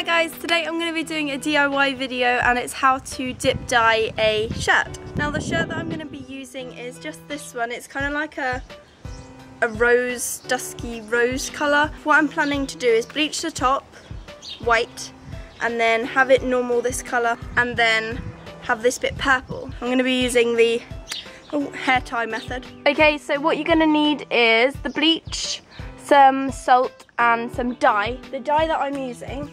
Hi guys, today I'm going to be doing a DIY video and it's how to dip dye a shirt. Now the shirt that I'm going to be using is just this one. It's kind of like a rose, dusky rose colour. What I'm planning to do is bleach the top white and then have it normal this colour and then have this bit purple. I'm going to be using the hair tie method. Okay, so what you're going to need is the bleach, some salt and some dye. The dye that I'm using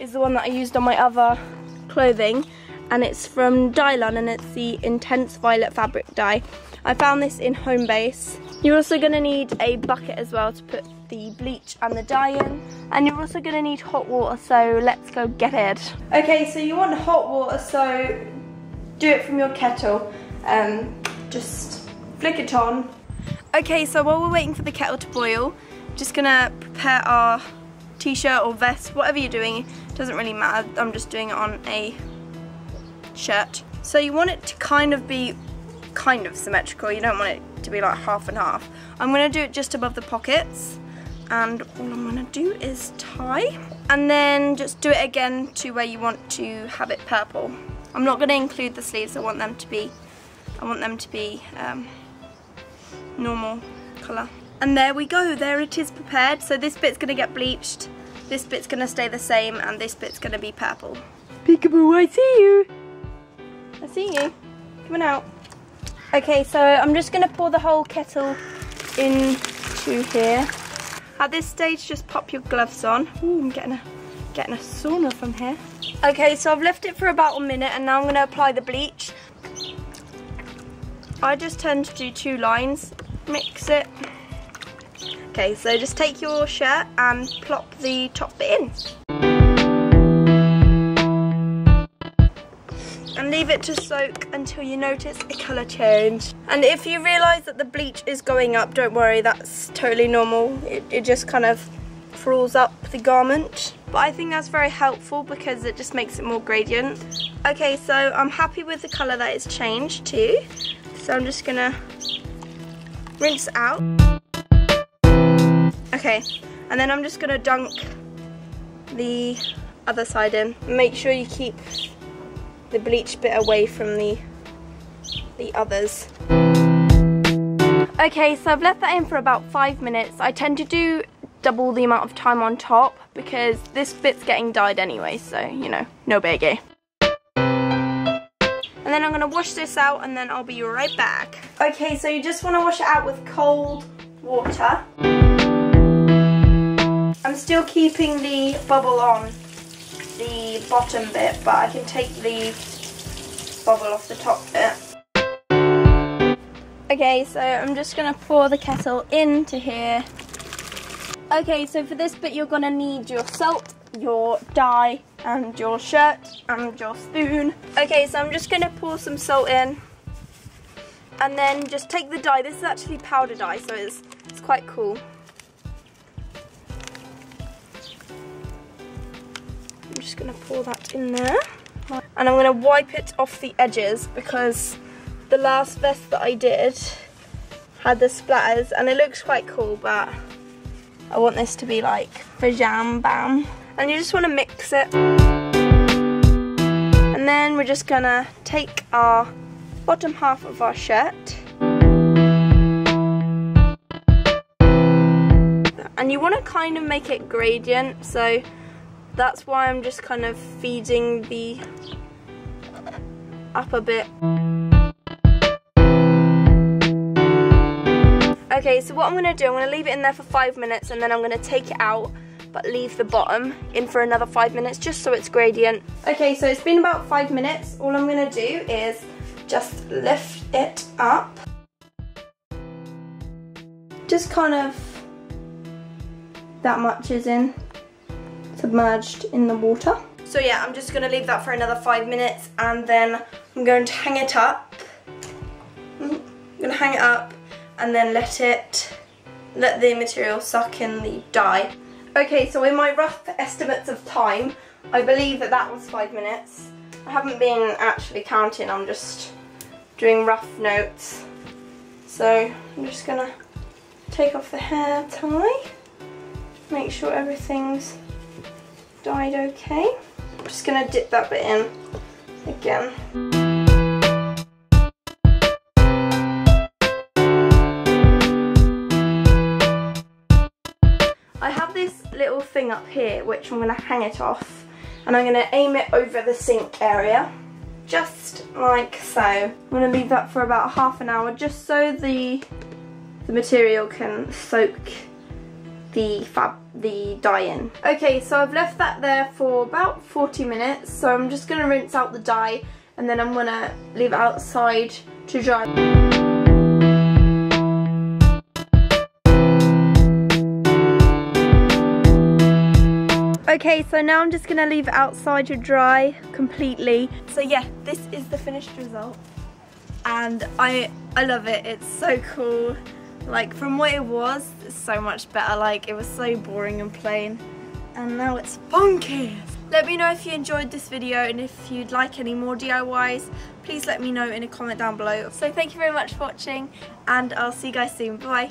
is the one that I used on my other clothing and it's from Dylon and it's the Intense Violet Fabric dye. I found this in Homebase. You're also going to need a bucket as well to put the bleach and the dye in, and you're also going to need hot water, so let's go get it. Okay, so you want hot water, so do it from your kettle. Just flick it on. Okay, so while we're waiting for the kettle to boil, just gonna prepare our t-shirt or vest, whatever you're doing, it doesn't really matter. I'm just doing it on a shirt. So you want it to kind of be symmetrical. You don't want it to be like half and half. I'm gonna do it just above the pockets, and all I'm gonna do is tie, and then just do it again to where you want to have it purple. I'm not gonna include the sleeves. I want them to be normal colour. And there we go, there it is prepared. So this bit's gonna get bleached, this bit's gonna stay the same, and this bit's gonna be purple. Peekaboo, I see you. I see you. Coming out. Okay, so I'm just gonna pour the whole kettle into here. At this stage, just pop your gloves on. Ooh, I'm getting a sauna from here. Okay, so I've left it for about a minute, and now I'm gonna apply the bleach. I just tend to do 2 lines, mix it. Okay, so just take your shirt and plop the top bit in. And leave it to soak until you notice a colour change. And if you realise that the bleach is going up, don't worry, that's totally normal. It just kind of frills up the garment. But I think that's very helpful because it just makes it more gradient. Okay, so I'm happy with the colour that it's changed to. So I'm just gonna rinse it out. Okay, and then I'm just gonna dunk the other side in. Make sure you keep the bleach bit away from the others. Okay, so I've left that in for about 5 minutes. I tend to do double the amount of time on top because this bit's getting dyed anyway, so you know, no biggie. And then I'm gonna wash this out and then I'll be right back. Okay, so you just wanna wash it out with cold water. I'm still keeping the bubble on the bottom bit, but I can take the bubble off the top bit. Okay, so I'm just gonna pour the kettle into here. Okay, so for this bit you're gonna need your salt, your dye, and your shirt, and your spoon. Okay, so I'm just gonna pour some salt in, and then just take the dye. This is actually powder dye, so it's quite cool. I'm just gonna pour that in there. And I'm gonna wipe it off the edges because the last vest that I did had the splatters, and it looks quite cool, but I want this to be like fajam bam. And you just wanna mix it. And then we're just gonna take our bottom half of our shirt. And you wanna kind of make it gradient, so that's why I'm just kind of feeding the upper bit. Okay, so what I'm gonna do, I'm gonna leave it in there for 5 minutes and then I'm gonna take it out, but leave the bottom in for another 5 minutes just so it's gradient. Okay, so it's been about 5 minutes. All I'm gonna do is just lift it up. Just kind of that much is in, submerged in the water. So yeah, I'm just gonna leave that for another 5 minutes and then I'm going to hang it up. I'm gonna hang it up and then let the material suck in the dye. Okay, so in my rough estimates of time, I believe that was 5 minutes. I haven't been actually counting, I'm just doing rough notes. So I'm just gonna take off the hair tie, make sure everything's dyed okay. I'm just going to dip that bit in again. I have this little thing up here which I'm going to hang it off, and I'm going to aim it over the sink area, just like so. I'm going to leave that for about half an hour just so the material can soak the dye in. Okay, so I've left that there for about 40 minutes, so I'm just going to rinse out the dye and then I'm going to leave it outside to dry. Okay, so now I'm just going to leave it outside to dry completely. So yeah, this is the finished result and I love it. It's so cool. Like, from what it was, it's so much better. Like, it was so boring and plain, and now it's funky. Let me know if you enjoyed this video, and if you'd like any more DIYs, please let me know in a comment down below. So thank you very much for watching, and I'll see you guys soon. Bye.